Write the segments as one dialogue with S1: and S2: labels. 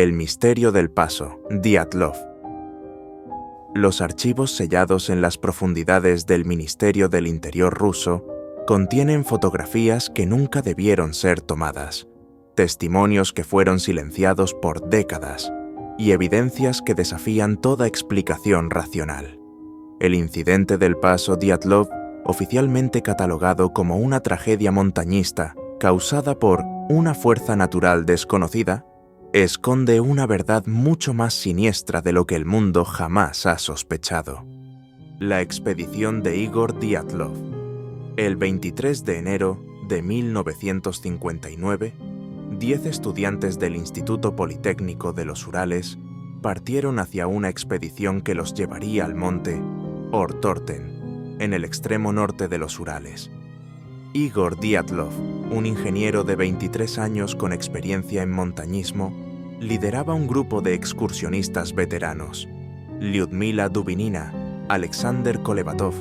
S1: El misterio del paso, Dyatlov. Los archivos sellados en las profundidades del Ministerio del Interior ruso contienen fotografías que nunca debieron ser tomadas, testimonios que fueron silenciados por décadas y evidencias que desafían toda explicación racional. El incidente del paso Dyatlov, oficialmente catalogado como una tragedia montañista causada por una fuerza natural desconocida, esconde una verdad mucho más siniestra de lo que el mundo jamás ha sospechado. La expedición de Igor Dyatlov. El 23 de enero de 1959, 10 estudiantes del Instituto Politécnico de los Urales partieron hacia una expedición que los llevaría al monte Ortorten, en el extremo norte de los Urales. Igor Dyatlov, un ingeniero de 23 años con experiencia en montañismo, lideraba un grupo de excursionistas veteranos: Lyudmila Dubinina, Alexander Kolevatov,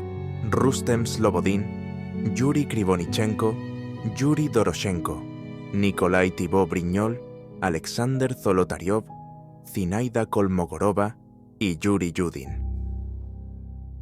S1: Rustem Slobodin, Yuri Krivonichenko, Yuri Doroshenko, Nikolai Thibault-Brignol, Alexander Zolotaryov, Zinaida Kolmogorova y Yuri Yudin.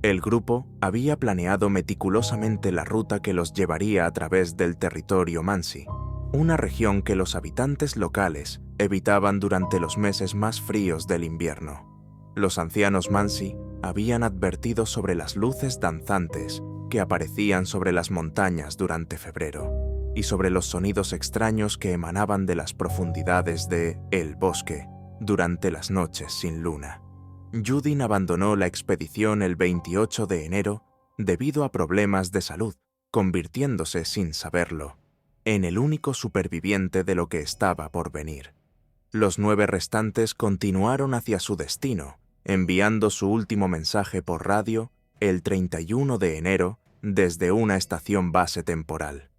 S1: El grupo había planeado meticulosamente la ruta que los llevaría a través del territorio Mansi, una región que los habitantes locales evitaban durante los meses más fríos del invierno. Los ancianos Mansi habían advertido sobre las luces danzantes que aparecían sobre las montañas durante febrero y sobre los sonidos extraños que emanaban de las profundidades de El Bosque durante las noches sin luna. Yudin abandonó la expedición el 28 de enero debido a problemas de salud, convirtiéndose, sin saberlo, en el único superviviente de lo que estaba por venir. Los 9 restantes continuaron hacia su destino, enviando su último mensaje por radio el 31 de enero desde una estación base temporal.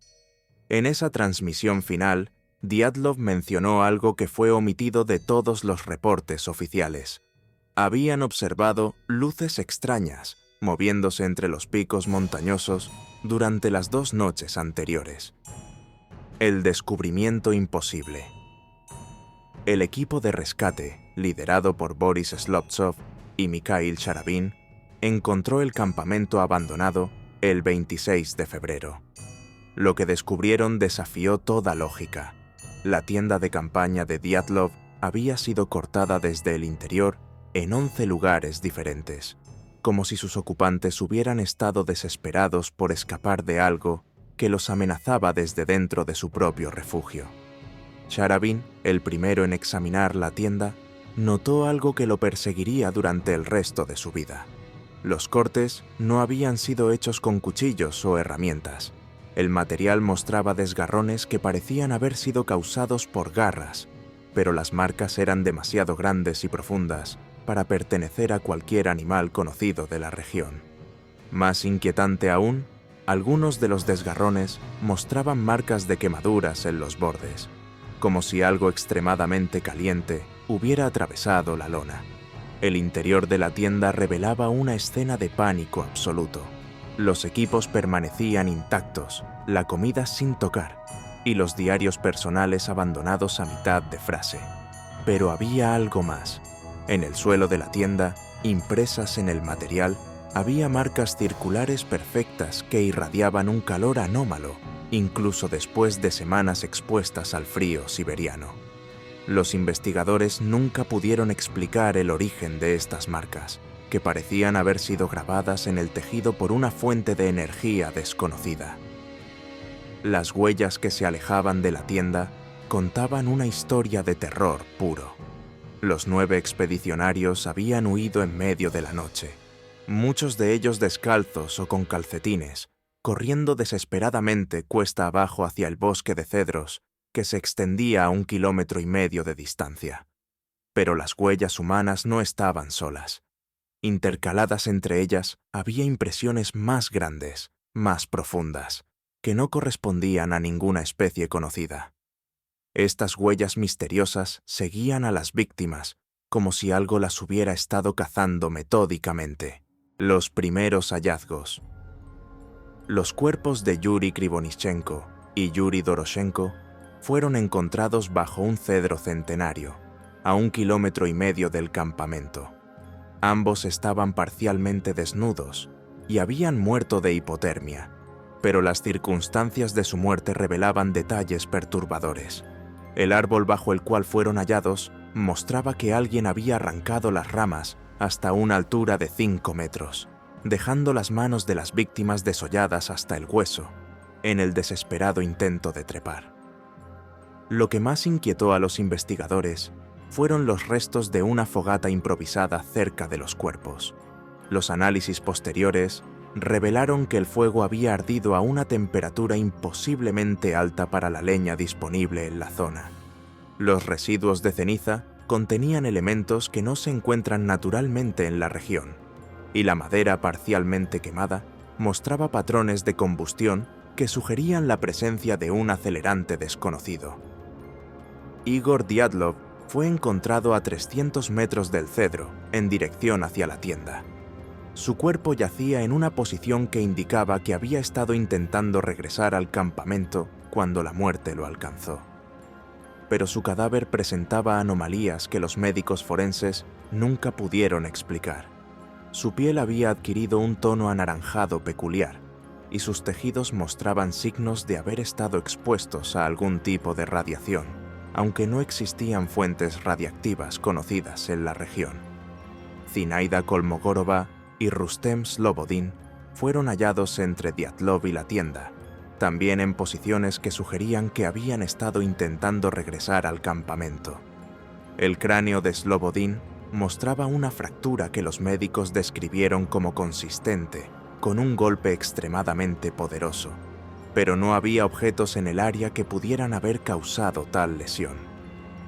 S1: En esa transmisión final, Dyatlov mencionó algo que fue omitido de todos los reportes oficiales. Habían observado luces extrañas moviéndose entre los picos montañosos durante las 2 noches anteriores. El descubrimiento imposible. El equipo de rescate, liderado por Boris Slobtsov y Mikhail Sharabin, encontró el campamento abandonado el 26 de febrero. Lo que descubrieron desafió toda lógica. La tienda de campaña de Dyatlov había sido cortada desde el interior en 11 lugares diferentes, como si sus ocupantes hubieran estado desesperados por escapar de algo que los amenazaba desde dentro de su propio refugio. Sharabin, el primero en examinar la tienda, notó algo que lo perseguiría durante el resto de su vida. Los cortes no habían sido hechos con cuchillos o herramientas. El material mostraba desgarrones que parecían haber sido causados por garras, pero las marcas eran demasiado grandes y profundas para pertenecer a cualquier animal conocido de la región. Más inquietante aún, algunos de los desgarrones mostraban marcas de quemaduras en los bordes, como si algo extremadamente caliente hubiera atravesado la lona. El interior de la tienda revelaba una escena de pánico absoluto. Los equipos permanecían intactos, la comida sin tocar y los diarios personales abandonados a mitad de frase. Pero había algo más. En el suelo de la tienda, impresas en el material, había marcas circulares perfectas que irradiaban un calor anómalo, incluso después de semanas expuestas al frío siberiano. Los investigadores nunca pudieron explicar el origen de estas marcas, que parecían haber sido grabadas en el tejido por una fuente de energía desconocida. Las huellas que se alejaban de la tienda contaban una historia de terror puro. Los 9 expedicionarios habían huido en medio de la noche, muchos de ellos descalzos o con calcetines, corriendo desesperadamente cuesta abajo hacia el bosque de cedros que se extendía a 1,5 kilómetros de distancia. Pero las huellas humanas no estaban solas. Intercaladas entre ellas había impresiones más grandes, más profundas, que no correspondían a ninguna especie conocida. Estas huellas misteriosas seguían a las víctimas como si algo las hubiera estado cazando metódicamente. Los primeros hallazgos. Los cuerpos de Yuri Krivonichenko y Yuri Doroshenko fueron encontrados bajo un cedro centenario, a 1,5 kilómetros del campamento. Ambos estaban parcialmente desnudos y habían muerto de hipotermia, pero las circunstancias de su muerte revelaban detalles perturbadores. El árbol bajo el cual fueron hallados mostraba que alguien había arrancado las ramas hasta una altura de 5 metros, dejando las manos de las víctimas desolladas hasta el hueso, en el desesperado intento de trepar. Lo que más inquietó a los investigadores fueron los restos de una fogata improvisada cerca de los cuerpos. Los análisis posteriores revelaron que el fuego había ardido a una temperatura imposiblemente alta para la leña disponible en la zona. Los residuos de ceniza contenían elementos que no se encuentran naturalmente en la región, y la madera parcialmente quemada mostraba patrones de combustión que sugerían la presencia de un acelerante desconocido. Igor Dyatlov fue encontrado a 300 metros del cedro, en dirección hacia la tienda. Su cuerpo yacía en una posición que indicaba que había estado intentando regresar al campamento cuando la muerte lo alcanzó. Pero su cadáver presentaba anomalías que los médicos forenses nunca pudieron explicar. Su piel había adquirido un tono anaranjado peculiar, y sus tejidos mostraban signos de haber estado expuestos a algún tipo de radiación, aunque no existían fuentes radiactivas conocidas en la región. Zinaida Kolmogorova y Rustem Slobodin fueron hallados entre Dyatlov y la tienda, también en posiciones que sugerían que habían estado intentando regresar al campamento. El cráneo de Slobodin mostraba una fractura que los médicos describieron como consistente, con un golpe extremadamente poderoso, pero no había objetos en el área que pudieran haber causado tal lesión.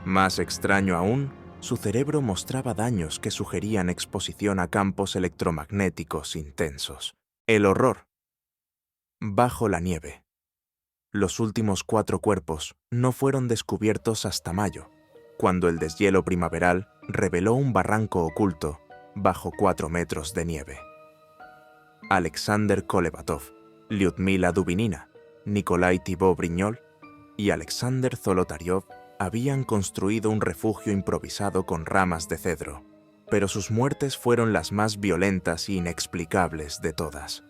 S1: Más extraño aún, su cerebro mostraba daños que sugerían exposición a campos electromagnéticos intensos. El horror. Bajo la nieve. Los últimos 4 cuerpos no fueron descubiertos hasta mayo, cuando el deshielo primaveral reveló un barranco oculto bajo 4 metros de nieve. Alexander Kolevatov, Lyudmila Dubinina, Nikolai Thibault-Brignol y Alexander Zolotaryov habían construido un refugio improvisado con ramas de cedro, pero sus muertes fueron las más violentas e inexplicables de todas.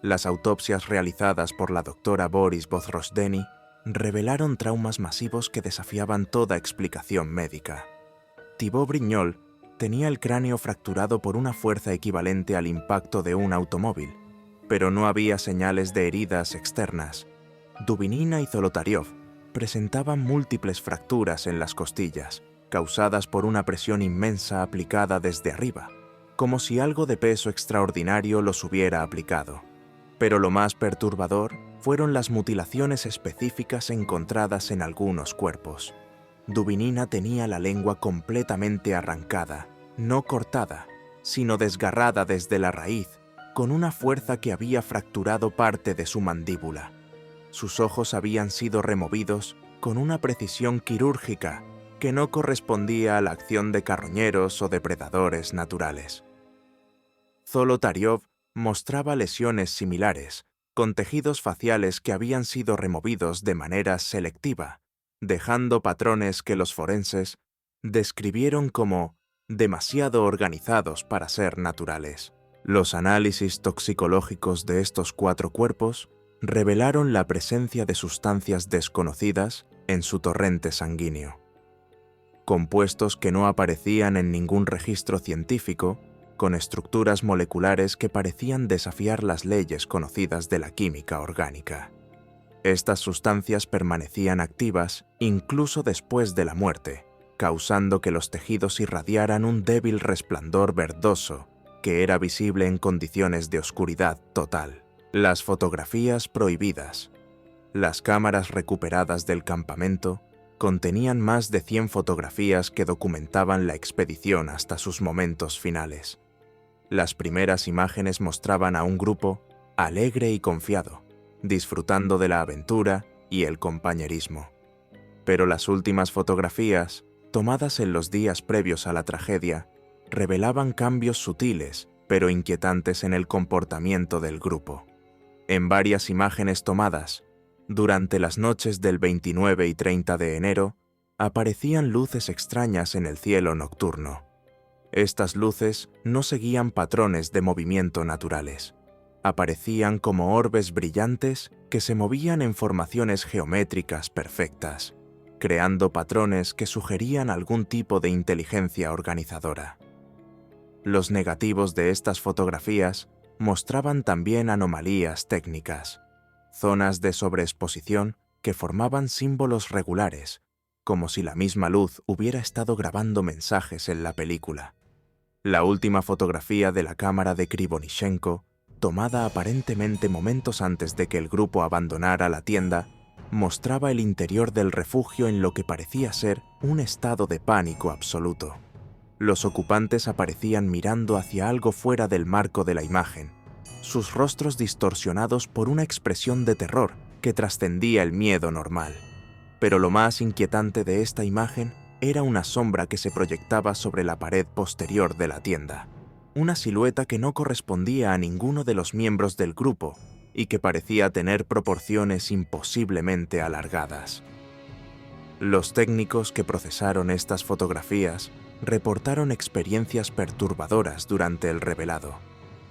S1: Las autopsias realizadas por la doctora Boris Bozrozhdeny revelaron traumas masivos que desafiaban toda explicación médica. Thibault-Brignol tenía el cráneo fracturado por una fuerza equivalente al impacto de un automóvil, pero no había señales de heridas externas. Dubinina y Zolotaryov presentaban múltiples fracturas en las costillas, causadas por una presión inmensa aplicada desde arriba, como si algo de peso extraordinario los hubiera aplicado. Pero lo más perturbador fueron las mutilaciones específicas encontradas en algunos cuerpos. Dubinina tenía la lengua completamente arrancada, no cortada, sino desgarrada desde la raíz, con una fuerza que había fracturado parte de su mandíbula. Sus ojos habían sido removidos con una precisión quirúrgica que no correspondía a la acción de carroñeros o depredadores naturales. Zolotaryov mostraba lesiones similares, con tejidos faciales que habían sido removidos de manera selectiva, dejando patrones que los forenses describieron como demasiado organizados para ser naturales. Los análisis toxicológicos de estos 4 cuerpos revelaron la presencia de sustancias desconocidas en su torrente sanguíneo. Compuestos que no aparecían en ningún registro científico, con estructuras moleculares que parecían desafiar las leyes conocidas de la química orgánica. Estas sustancias permanecían activas incluso después de la muerte, causando que los tejidos irradiaran un débil resplandor verdoso que era visible en condiciones de oscuridad total. Las fotografías prohibidas. Las cámaras recuperadas del campamento contenían más de 100 fotografías que documentaban la expedición hasta sus momentos finales. Las primeras imágenes mostraban a un grupo alegre y confiado, disfrutando de la aventura y el compañerismo. Pero las últimas fotografías, tomadas en los días previos a la tragedia, revelaban cambios sutiles pero inquietantes en el comportamiento del grupo. En varias imágenes tomadas durante las noches del 29 y 30 de enero, aparecían luces extrañas en el cielo nocturno. Estas luces no seguían patrones de movimiento naturales. Aparecían como orbes brillantes que se movían en formaciones geométricas perfectas, creando patrones que sugerían algún tipo de inteligencia organizadora. Los negativos de estas fotografías mostraban también anomalías técnicas, zonas de sobreexposición que formaban símbolos regulares, como si la misma luz hubiera estado grabando mensajes en la película. La última fotografía de la cámara de Krivonichenko, tomada aparentemente momentos antes de que el grupo abandonara la tienda, mostraba el interior del refugio en lo que parecía ser un estado de pánico absoluto. Los ocupantes aparecían mirando hacia algo fuera del marco de la imagen, sus rostros distorsionados por una expresión de terror que trascendía el miedo normal. Pero lo más inquietante de esta imagen era una sombra que se proyectaba sobre la pared posterior de la tienda, una silueta que no correspondía a ninguno de los miembros del grupo y que parecía tener proporciones imposiblemente alargadas. Los técnicos que procesaron estas fotografías reportaron experiencias perturbadoras durante el revelado.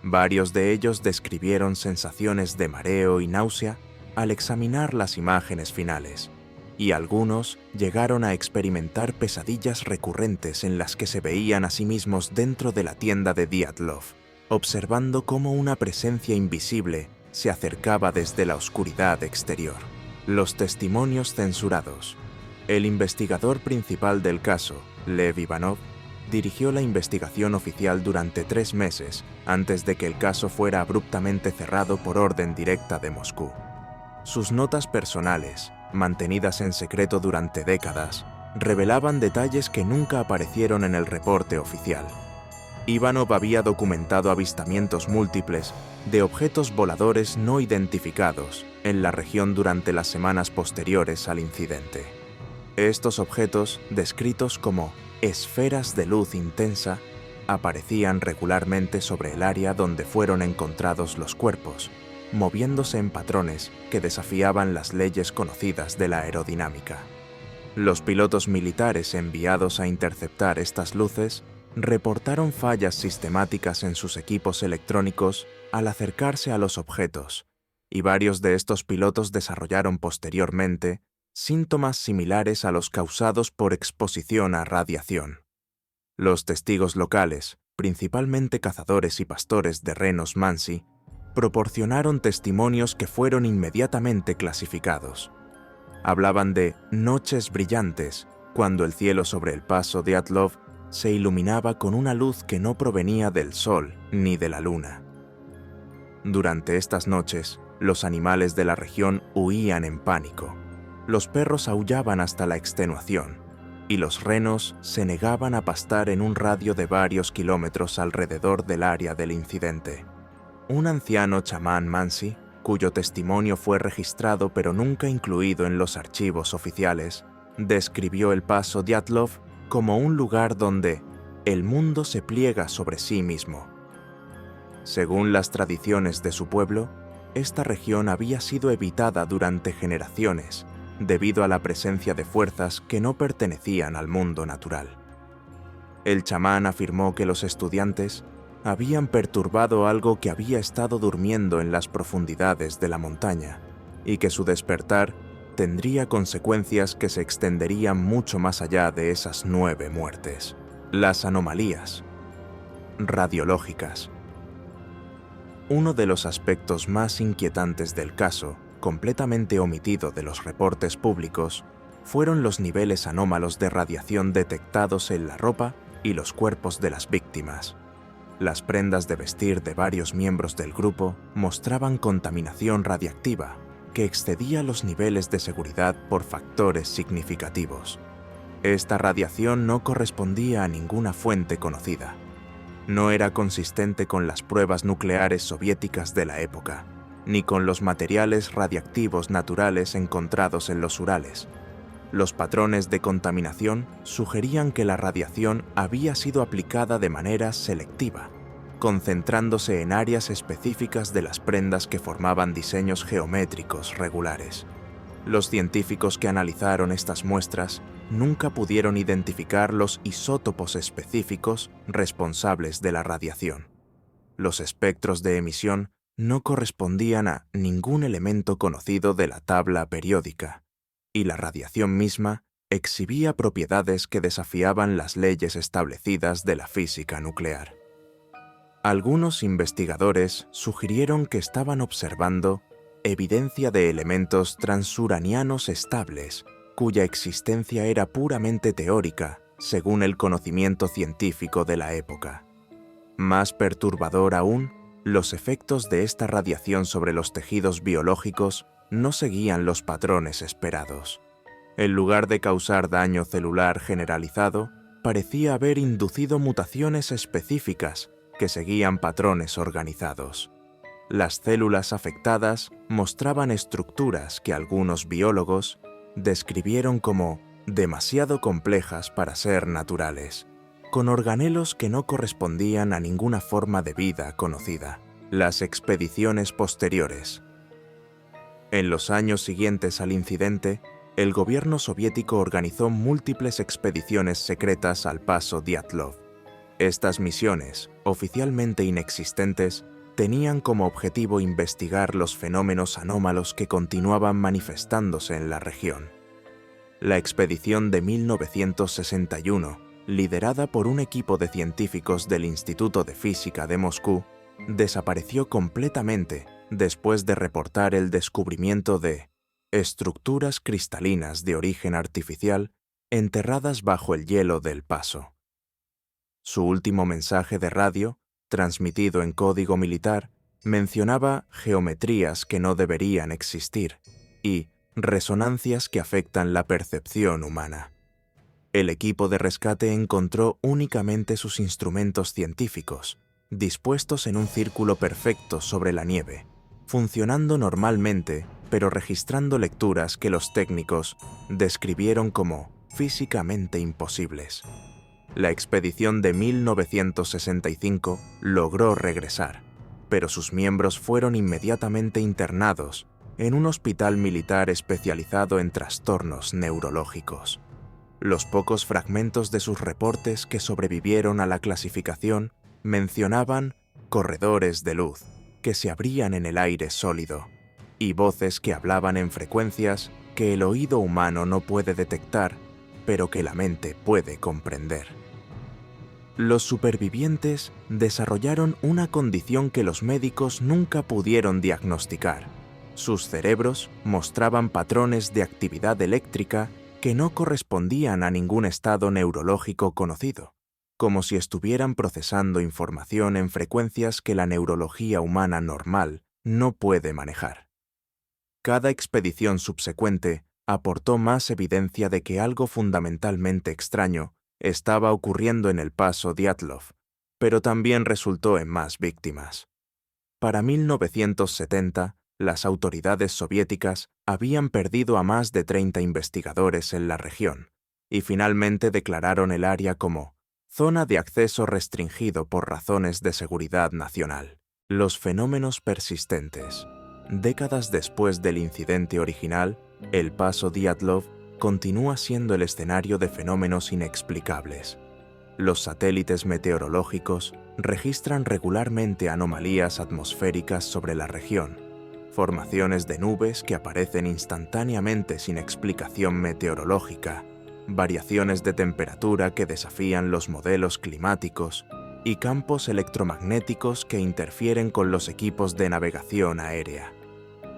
S1: Varios de ellos describieron sensaciones de mareo y náusea al examinar las imágenes finales, y algunos llegaron a experimentar pesadillas recurrentes en las que se veían a sí mismos dentro de la tienda de Dyatlov, observando cómo una presencia invisible se acercaba desde la oscuridad exterior. Los testimonios censurados. El investigador principal del caso, Lev Ivanov, dirigió la investigación oficial durante 3 meses antes de que el caso fuera abruptamente cerrado por orden directa de Moscú. Sus notas personales, mantenidas en secreto durante décadas, revelaban detalles que nunca aparecieron en el reporte oficial. Ivanov había documentado avistamientos múltiples de objetos voladores no identificados en la región durante las semanas posteriores al incidente. Estos objetos, descritos como esferas de luz intensa, aparecían regularmente sobre el área donde fueron encontrados los cuerpos, moviéndose en patrones que desafiaban las leyes conocidas de la aerodinámica. Los pilotos militares enviados a interceptar estas luces reportaron fallas sistemáticas en sus equipos electrónicos al acercarse a los objetos, y varios de estos pilotos desarrollaron posteriormente síntomas similares a los causados por exposición a radiación. Los testigos locales, principalmente cazadores y pastores de renos Mansi, proporcionaron testimonios que fueron inmediatamente clasificados. Hablaban de noches brillantes, cuando el cielo sobre el paso Dyatlov se iluminaba con una luz que no provenía del sol ni de la luna. Durante estas noches, los animales de la región huían en pánico. Los perros aullaban hasta la extenuación, y los renos se negaban a pastar en un radio de varios kilómetros alrededor del área del incidente. Un anciano chamán Mansi, cuyo testimonio fue registrado pero nunca incluido en los archivos oficiales, describió el paso Dyatlov como un lugar donde el mundo se pliega sobre sí mismo. Según las tradiciones de su pueblo, esta región había sido evitada durante generaciones debido a la presencia de fuerzas que no pertenecían al mundo natural. El chamán afirmó que los estudiantes habían perturbado algo que había estado durmiendo en las profundidades de la montaña y que su despertar tendría consecuencias que se extenderían mucho más allá de esas 9 muertes. Las anomalías radiológicas. Uno de los aspectos más inquietantes del caso, completamente omitido de los reportes públicos, fueron los niveles anómalos de radiación detectados en la ropa y los cuerpos de las víctimas. Las prendas de vestir de varios miembros del grupo mostraban contaminación radiactiva que excedía los niveles de seguridad por factores significativos. Esta radiación no correspondía a ninguna fuente conocida. No era consistente con las pruebas nucleares soviéticas de la época, ni con los materiales radiactivos naturales encontrados en los Urales. Los patrones de contaminación sugerían que la radiación había sido aplicada de manera selectiva, concentrándose en áreas específicas de las prendas que formaban diseños geométricos regulares. Los científicos que analizaron estas muestras nunca pudieron identificar los isótopos específicos responsables de la radiación. Los espectros de emisión no correspondían a ningún elemento conocido de la tabla periódica, y la radiación misma exhibía propiedades que desafiaban las leyes establecidas de la física nuclear. Algunos investigadores sugirieron que estaban observando evidencia de elementos transuranianos estables, cuya existencia era puramente teórica, según el conocimiento científico de la época. Más perturbador aún, los efectos de esta radiación sobre los tejidos biológicos no seguían los patrones esperados. En lugar de causar daño celular generalizado, parecía haber inducido mutaciones específicas que seguían patrones organizados. Las células afectadas mostraban estructuras que algunos biólogos describieron como demasiado complejas para ser naturales, con organelos que no correspondían a ninguna forma de vida conocida. Las expediciones posteriores. En los años siguientes al incidente, el gobierno soviético organizó múltiples expediciones secretas al paso Dyatlov. Estas misiones, oficialmente inexistentes, tenían como objetivo investigar los fenómenos anómalos que continuaban manifestándose en la región. La expedición de 1961, liderada por un equipo de científicos del Instituto de Física de Moscú, desapareció completamente después de reportar el descubrimiento de estructuras cristalinas de origen artificial enterradas bajo el hielo del paso. Su último mensaje de radio, transmitido en código militar, mencionaba geometrías que no deberían existir y resonancias que afectan la percepción humana. El equipo de rescate encontró únicamente sus instrumentos científicos, dispuestos en un círculo perfecto sobre la nieve, funcionando normalmente, pero registrando lecturas que los técnicos describieron como físicamente imposibles. La expedición de 1965 logró regresar, pero sus miembros fueron inmediatamente internados en un hospital militar especializado en trastornos neurológicos. Los pocos fragmentos de sus reportes que sobrevivieron a la clasificación mencionaban corredores de luz que se abrían en el aire sólido y voces que hablaban en frecuencias que el oído humano no puede detectar, pero que la mente puede comprender. Los supervivientes desarrollaron una condición que los médicos nunca pudieron diagnosticar. Sus cerebros mostraban patrones de actividad eléctrica que no correspondían a ningún estado neurológico conocido, como si estuvieran procesando información en frecuencias que la neurología humana normal no puede manejar. Cada expedición subsecuente aportó más evidencia de que algo fundamentalmente extraño estaba ocurriendo en el paso Dyatlov, pero también resultó en más víctimas. Para 1970, las autoridades soviéticas habían perdido a más de 30 investigadores en la región y finalmente declararon el área como zona de acceso restringido por razones de seguridad nacional. Los fenómenos persistentes. Décadas después del incidente original, el paso Dyatlov continúa siendo el escenario de fenómenos inexplicables. Los satélites meteorológicos registran regularmente anomalías atmosféricas sobre la región, formaciones de nubes que aparecen instantáneamente sin explicación meteorológica, variaciones de temperatura que desafían los modelos climáticos y campos electromagnéticos que interfieren con los equipos de navegación aérea.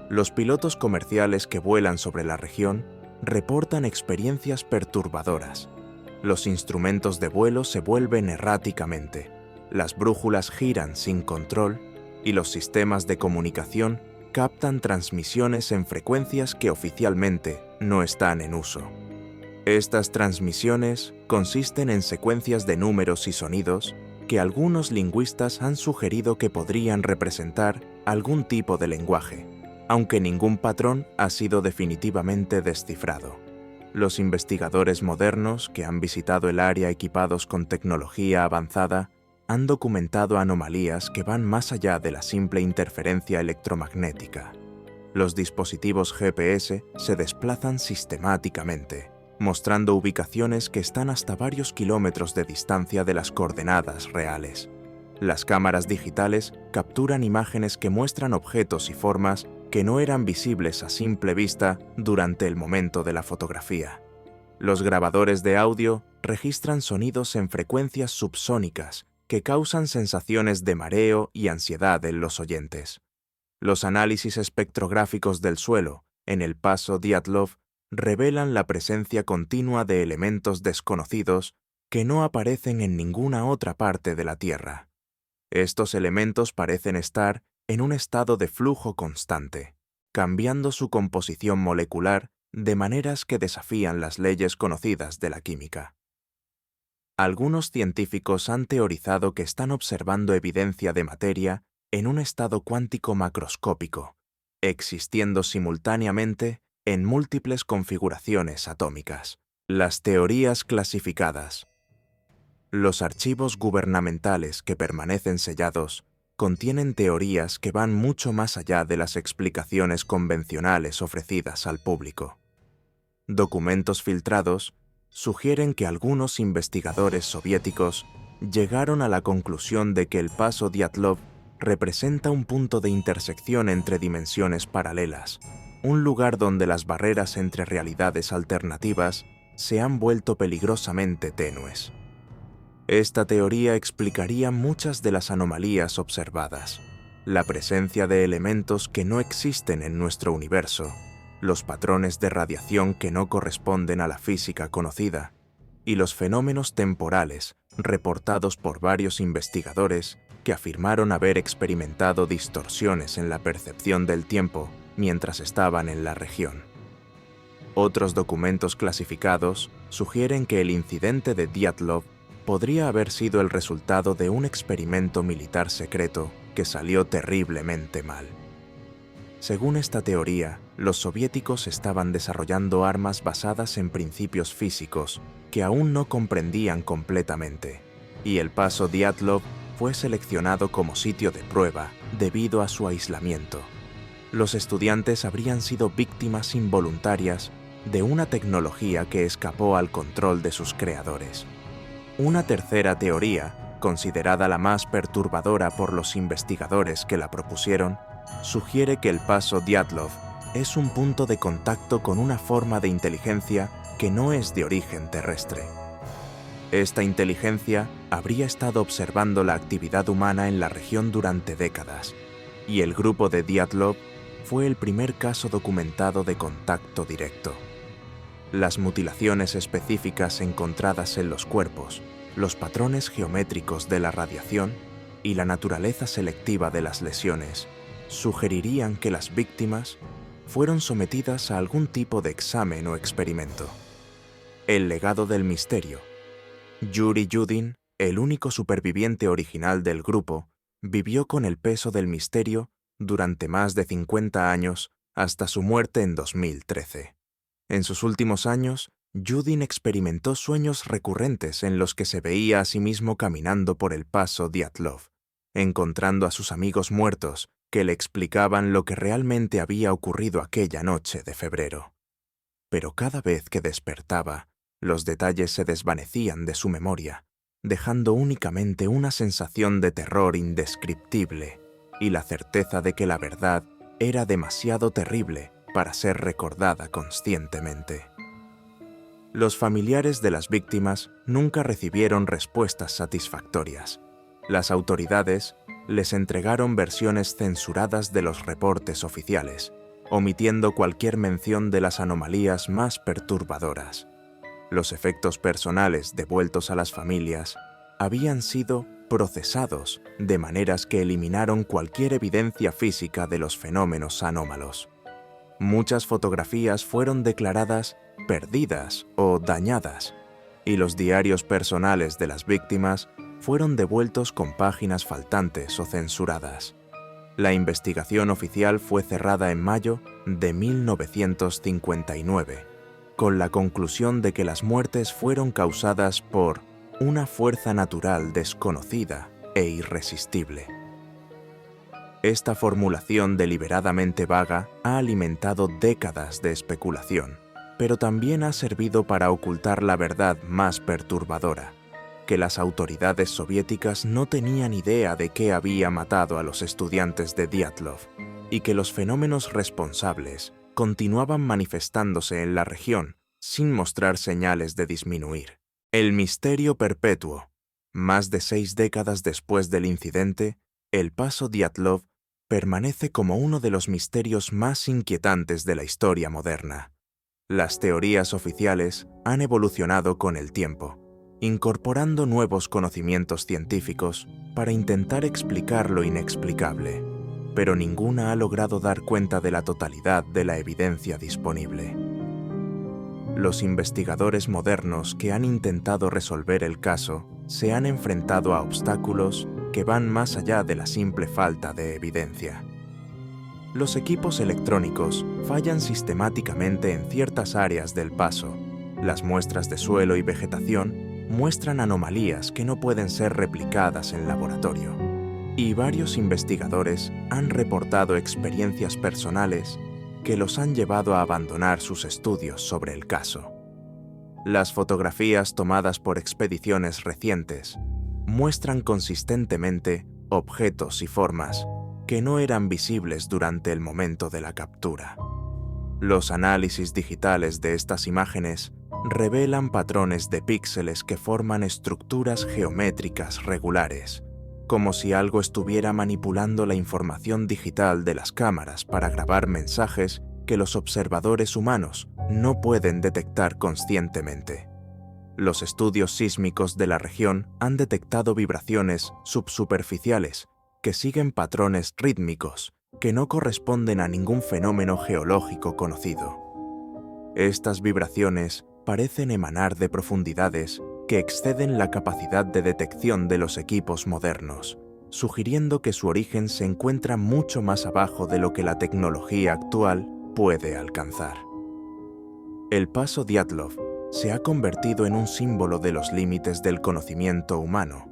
S1: Los pilotos comerciales que vuelan sobre la región reportan experiencias perturbadoras. Los instrumentos de vuelo se vuelven erráticamente, las brújulas giran sin control y los sistemas de comunicación captan transmisiones en frecuencias que oficialmente no están en uso. Estas transmisiones consisten en secuencias de números y sonidos que algunos lingüistas han sugerido que podrían representar algún tipo de lenguaje, aunque ningún patrón ha sido definitivamente descifrado. Los investigadores modernos que han visitado el área equipados con tecnología avanzada han documentado anomalías que van más allá de la simple interferencia electromagnética. Los dispositivos GPS se desplazan sistemáticamente, mostrando ubicaciones que están hasta varios kilómetros de distancia de las coordenadas reales. Las cámaras digitales capturan imágenes que muestran objetos y formas que no eran visibles a simple vista durante el momento de la fotografía. Los grabadores de audio registran sonidos en frecuencias subsónicas que causan sensaciones de mareo y ansiedad en los oyentes. Los análisis espectrográficos del suelo en el paso Dyatlov revelan la presencia continua de elementos desconocidos que no aparecen en ninguna otra parte de la Tierra. Estos elementos parecen estar en un estado de flujo constante, cambiando su composición molecular de maneras que desafían las leyes conocidas de la química. Algunos científicos han teorizado que están observando evidencia de materia en un estado cuántico macroscópico, existiendo simultáneamente en múltiples configuraciones atómicas. Las teorías clasificadas. Los archivos gubernamentales que permanecen sellados contienen teorías que van mucho más allá de las explicaciones convencionales ofrecidas al público. Documentos filtrados sugieren que algunos investigadores soviéticos llegaron a la conclusión de que el paso Dyatlov representa un punto de intersección entre dimensiones paralelas, un lugar donde las barreras entre realidades alternativas se han vuelto peligrosamente tenues. Esta teoría explicaría muchas de las anomalías observadas, la presencia de elementos que no existen en nuestro universo, los patrones de radiación que no corresponden a la física conocida, y los fenómenos temporales reportados por varios investigadores que afirmaron haber experimentado distorsiones en la percepción del tiempo mientras estaban en la región. Otros documentos clasificados sugieren que el incidente de Dyatlov podría haber sido el resultado de un experimento militar secreto que salió terriblemente mal. Según esta teoría, los soviéticos estaban desarrollando armas basadas en principios físicos que aún no comprendían completamente, y el paso Dyatlov fue seleccionado como sitio de prueba debido a su aislamiento. Los estudiantes habrían sido víctimas involuntarias de una tecnología que escapó al control de sus creadores. Una tercera teoría, considerada la más perturbadora por los investigadores que la propusieron, sugiere que el paso Dyatlov es un punto de contacto con una forma de inteligencia que no es de origen terrestre. Esta inteligencia habría estado observando la actividad humana en la región durante décadas, y el grupo de Dyatlov fue el primer caso documentado de contacto directo. Las mutilaciones específicas encontradas en los cuerpos, los patrones geométricos de la radiación y la naturaleza selectiva de las lesiones sugerirían que las víctimas fueron sometidas a algún tipo de examen o experimento. El legado del misterio. Yuri Yudin, el único superviviente original del grupo, vivió con el peso del misterio durante más de 50 años hasta su muerte en 2013. En sus últimos años, Yudin experimentó sueños recurrentes en los que se veía a sí mismo caminando por el paso Dyatlov, encontrando a sus amigos muertos que le explicaban lo que realmente había ocurrido aquella noche de febrero. Pero cada vez que despertaba, los detalles se desvanecían de su memoria, dejando únicamente una sensación de terror indescriptible y la certeza de que la verdad era demasiado terrible para ser recordada conscientemente. Los familiares de las víctimas nunca recibieron respuestas satisfactorias. Las autoridades les entregaron versiones censuradas de los reportes oficiales, omitiendo cualquier mención de las anomalías más perturbadoras. Los efectos personales devueltos a las familias habían sido procesados de maneras que eliminaron cualquier evidencia física de los fenómenos anómalos. Muchas fotografías fueron declaradas perdidas o dañadas, y los diarios personales de las víctimas fueron devueltos con páginas faltantes o censuradas. La investigación oficial fue cerrada en mayo de 1959, con la conclusión de que las muertes fueron causadas por una fuerza natural desconocida e irresistible. Esta formulación deliberadamente vaga ha alimentado décadas de especulación, pero también ha servido para ocultar la verdad más perturbadora, que las autoridades soviéticas no tenían idea de qué había matado a los estudiantes de Dyatlov y que los fenómenos responsables continuaban manifestándose en la región sin mostrar señales de disminuir. El misterio perpetuo. Más de 6 décadas después del incidente, el paso Dyatlov permanece como uno de los misterios más inquietantes de la historia moderna. Las teorías oficiales han evolucionado con el tiempo, incorporando nuevos conocimientos científicos para intentar explicar lo inexplicable, pero ninguna ha logrado dar cuenta de la totalidad de la evidencia disponible. Los investigadores modernos que han intentado resolver el caso se han enfrentado a obstáculos que van más allá de la simple falta de evidencia. Los equipos electrónicos fallan sistemáticamente en ciertas áreas del paso. Las muestras de suelo y vegetación muestran anomalías que no pueden ser replicadas en laboratorio. Y varios investigadores han reportado experiencias personales que los han llevado a abandonar sus estudios sobre el caso. Las fotografías tomadas por expediciones recientes muestran consistentemente objetos y formas que no eran visibles durante el momento de la captura. Los análisis digitales de estas imágenes revelan patrones de píxeles que forman estructuras geométricas regulares, como si algo estuviera manipulando la información digital de las cámaras para grabar mensajes que los observadores humanos no pueden detectar conscientemente. Los estudios sísmicos de la región han detectado vibraciones subsuperficiales que siguen patrones rítmicos que no corresponden a ningún fenómeno geológico conocido. Estas vibraciones parecen emanar de profundidades que exceden la capacidad de detección de los equipos modernos, sugiriendo que su origen se encuentra mucho más abajo de lo que la tecnología actual puede alcanzar. El paso Dyatlov se ha convertido en un símbolo de los límites del conocimiento humano,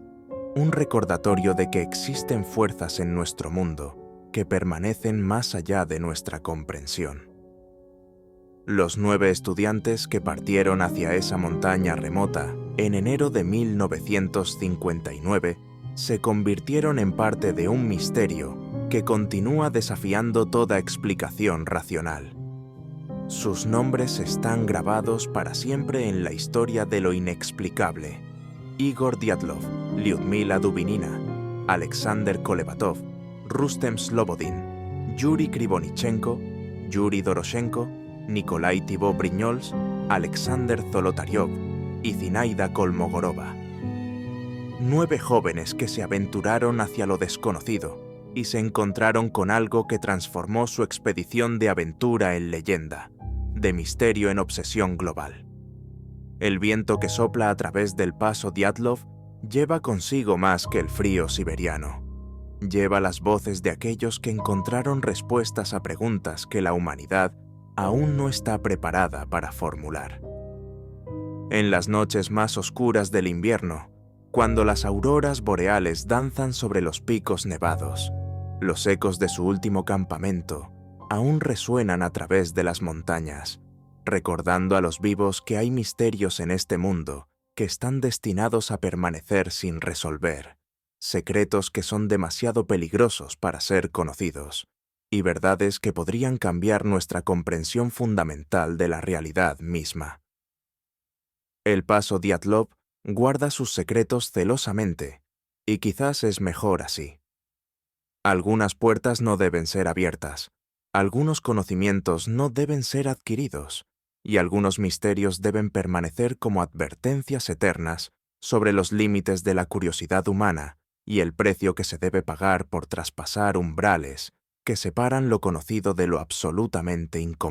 S1: un recordatorio de que existen fuerzas en nuestro mundo que permanecen más allá de nuestra comprensión. Los 9 estudiantes que partieron hacia esa montaña remota en enero de 1959 se convirtieron en parte de un misterio que continúa desafiando toda explicación racional. Sus nombres están grabados para siempre en la historia de lo inexplicable. Igor Dyatlov, Lyudmila Dubinina, Alexander Kolevatov, Rustem Slobodin, Yuri Krivonichenko, Yuri Doroshenko, Nikolai Thibault-Brignoles, Alexander Zolotaryov y Zinaida Kolmogorova. 9 jóvenes que se aventuraron hacia lo desconocido y se encontraron con algo que transformó su expedición de aventura en leyenda, de misterio en obsesión global. El viento que sopla a través del paso Dyatlov lleva consigo más que el frío siberiano. Lleva las voces de aquellos que encontraron respuestas a preguntas que la humanidad aún no está preparada para formular. En las noches más oscuras del invierno, cuando las auroras boreales danzan sobre los picos nevados, los ecos de su último campamento aún resuenan a través de las montañas, recordando a los vivos que hay misterios en este mundo que están destinados a permanecer sin resolver, secretos que son demasiado peligrosos para ser conocidos, y verdades que podrían cambiar nuestra comprensión fundamental de la realidad misma. El paso Dyatlov guarda sus secretos celosamente, y quizás es mejor así. Algunas puertas no deben ser abiertas, algunos conocimientos no deben ser adquiridos, y algunos misterios deben permanecer como advertencias eternas sobre los límites de la curiosidad humana y el precio que se debe pagar por traspasar umbrales que separan lo conocido de lo absolutamente inconcebible.